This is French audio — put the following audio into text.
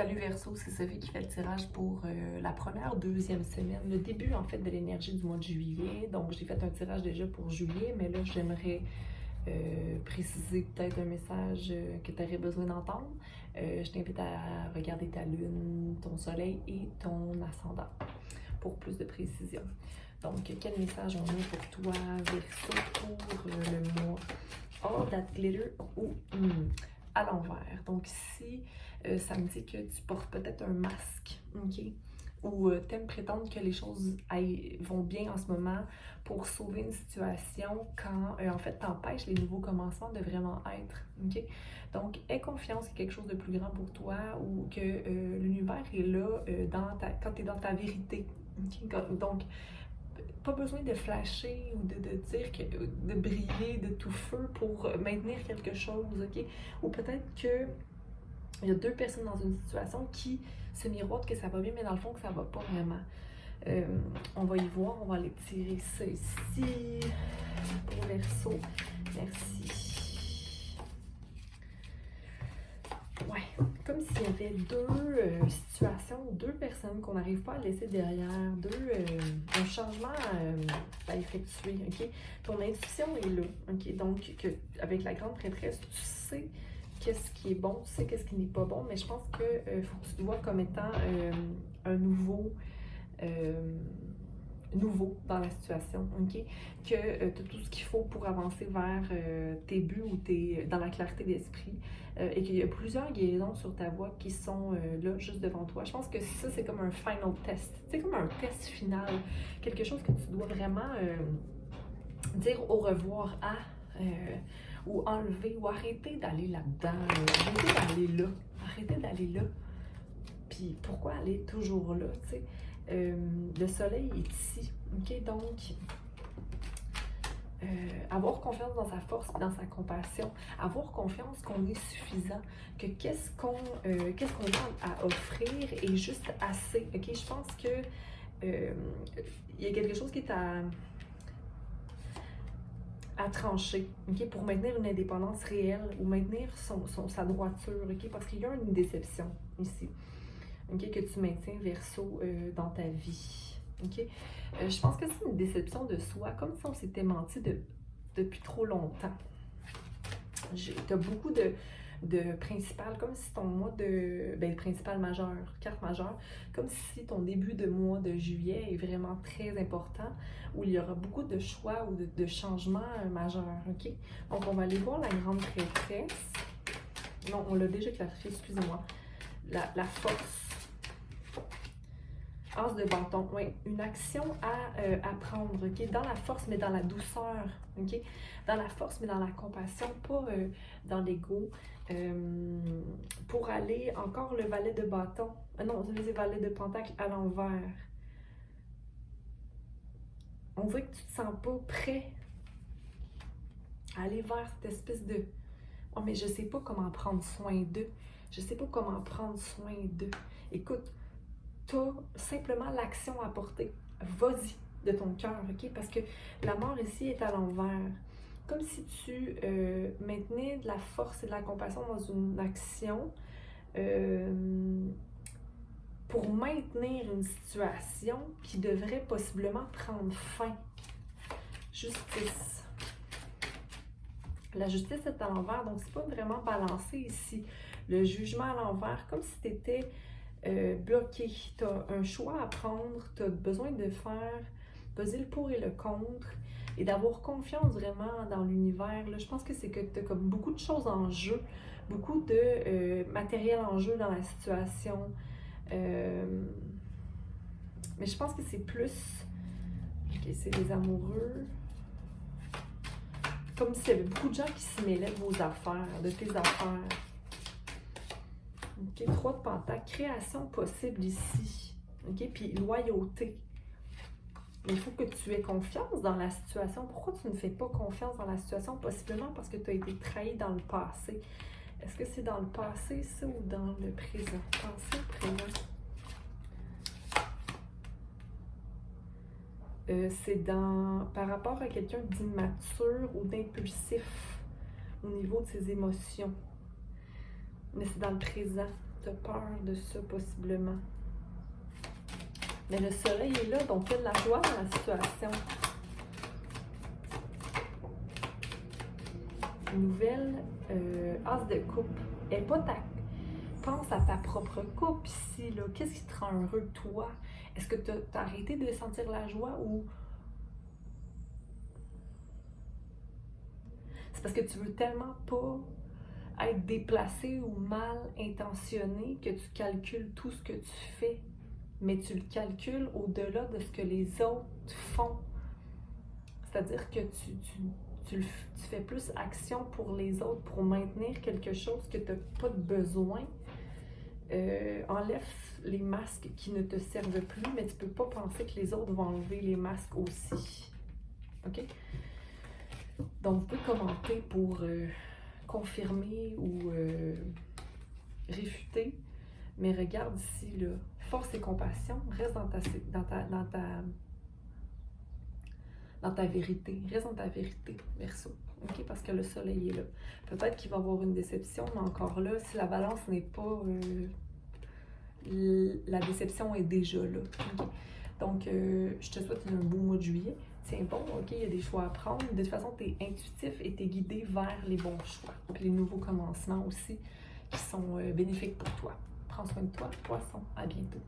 Salut Verseau, c'est Sophie qui fait le tirage pour la première, deuxième semaine, le début en fait de l'énergie du mois de juillet. Donc j'ai fait un tirage déjà pour juillet, mais là j'aimerais préciser peut-être un message que tu aurais besoin d'entendre. Je t'invite à regarder ta lune, ton soleil et ton ascendant pour plus de précision. Donc quel message on a pour toi Verseau pour le mois All That Glitter ou à l'envers. Donc ici, ça me dit que tu portes peut-être un masque, ok? Ou t'aimes prétendre que les choses vont bien en ce moment pour sauver une situation quand, en fait, t'empêches les nouveaux commencements de vraiment être, ok? Donc, aie confiance qu'il y a quelque chose de plus grand pour toi ou que l'univers est là quand tu es dans ta vérité, ok? Donc, pas besoin de flasher ou de dire que de briller de tout feu pour maintenir quelque chose, ok? Ou peut-être que il y a deux personnes dans une situation qui se miroitent que ça va bien, mais dans le fond que ça va pas vraiment. On va y voir, on va aller tirer ça ici pour Verseau. Merci. Ouais, comme s'il y avait deux situations, deux personnes qu'on n'arrive pas à laisser derrière, un changement à effectuer, ok? Ton intuition est là, ok? Donc, avec la grande prêtresse, tu sais qu'est-ce qui est bon, tu sais qu'est-ce qui n'est pas bon, mais je pense que faut que tu te vois comme étant un nouveau dans la situation, ok? Que tu as tout ce qu'il faut pour avancer vers tes buts ou dans la clarté d'esprit et qu'il y a plusieurs guérisons sur ta voie qui sont là, juste devant toi. Je pense que ça, c'est comme un final test. C'est comme un test final. Quelque chose que tu dois vraiment dire au revoir à ou enlever ou arrêter d'aller là-dedans. Arrêter d'aller là. Arrêter d'aller là. Puis pourquoi aller toujours là, tu sais? Le soleil est ici, ok? Donc, avoir confiance dans sa force et dans sa compassion, avoir confiance qu'on est suffisant, que qu'est-ce qu'on a à offrir est juste assez, ok? Je pense que il y a quelque chose qui est à trancher, ok, pour maintenir une indépendance réelle ou maintenir sa droiture, ok, parce qu'il y a une déception ici, ok, que tu maintiens Verseau dans ta vie, ok. Je pense que c'est une déception de soi, comme si on s'était menti depuis trop longtemps. Tu as beaucoup de principal, comme si ton mois principal majeur, carte majeure, comme si ton début de mois de juillet est vraiment très important, où il y aura beaucoup de choix ou de changements majeurs, ok? Donc, on va aller voir la grande prêtresse. Non, on l'a déjà clarifié, excusez-moi. La force. As de bâton, oui, une action à prendre, ok? Dans la force, mais dans la douceur, ok? Dans la force, mais dans la compassion, pas dans l'ego. Pour aller, encore le valet de bâton, non, c'est le valet de pentacle à l'envers. On dirait que tu te sens pas prêt à aller vers cette espèce de... Oh, mais je sais pas comment prendre soin d'eux. Je sais pas comment prendre soin d'eux. Écoute, tu as simplement l'action à porter. Vas-y de ton cœur, ok? Parce que la mort ici est à l'envers. Comme si tu maintenais de la force et de la compassion dans une action pour maintenir une situation qui devrait possiblement prendre fin. Justice. La justice est à l'envers, donc c'est pas vraiment balancé ici. Le jugement à l'envers, comme si tu étais bloqué. Tu as un choix à prendre, tu as besoin de faire peser le pour et le contre et d'avoir confiance vraiment dans l'univers. Je pense que c'est que tu as comme beaucoup de choses en jeu, beaucoup de matériel en jeu dans la situation. Mais je pense que c'est plus... Ok, c'est les amoureux. Comme s'il y avait beaucoup de gens qui se mêlaient de vos affaires, de tes affaires. Ok, 3 de pentacle, création possible ici. Ok, puis loyauté. Mais il faut que tu aies confiance dans la situation. Pourquoi tu ne fais pas confiance dans la situation? Possiblement parce que tu as été trahi dans le passé. Est-ce que c'est dans le passé, ça, ou dans le présent? Passé ou présent? C'est par rapport à quelqu'un d'immature ou d'impulsif au niveau de ses émotions. Mais c'est dans le présent. Tu as peur de ça, possiblement. Mais le soleil est là, donc il y a de la joie dans la situation. Nouvelle as de coupe. Et pas ta... Pense à ta propre coupe ici, là. Qu'est-ce qui te rend heureux, toi? Est-ce que tu as arrêté de sentir la joie ou... C'est parce que tu veux tellement pas être déplacé ou mal intentionné que tu calcules tout ce que tu fais, mais tu le calcules au-delà de ce que les autres font. C'est-à-dire que tu fais plus action pour les autres, pour maintenir quelque chose que tu n'as pas de besoin. Enlève les masques qui ne te servent plus, mais tu ne peux pas penser que les autres vont enlever les masques aussi. OK? Donc, vous pouvez commenter pour confirmer ou réfuter. Mais regarde ici, là, force et compassion, reste dans ta vérité. Reste dans ta vérité, Verseau. OK? Parce que le soleil est là. Peut-être qu'il va y avoir une déception, mais encore là, si la balance n'est pas... la déception est déjà là. Okay? Donc, je te souhaite un beau mois de juillet. Tiens bon, OK, il y a des choix à prendre. De toute façon, tu es intuitif et tu es guidé vers les bons choix. Puis les nouveaux commencements aussi qui sont bénéfiques pour toi. Prends soin de toi, poisson. À bientôt.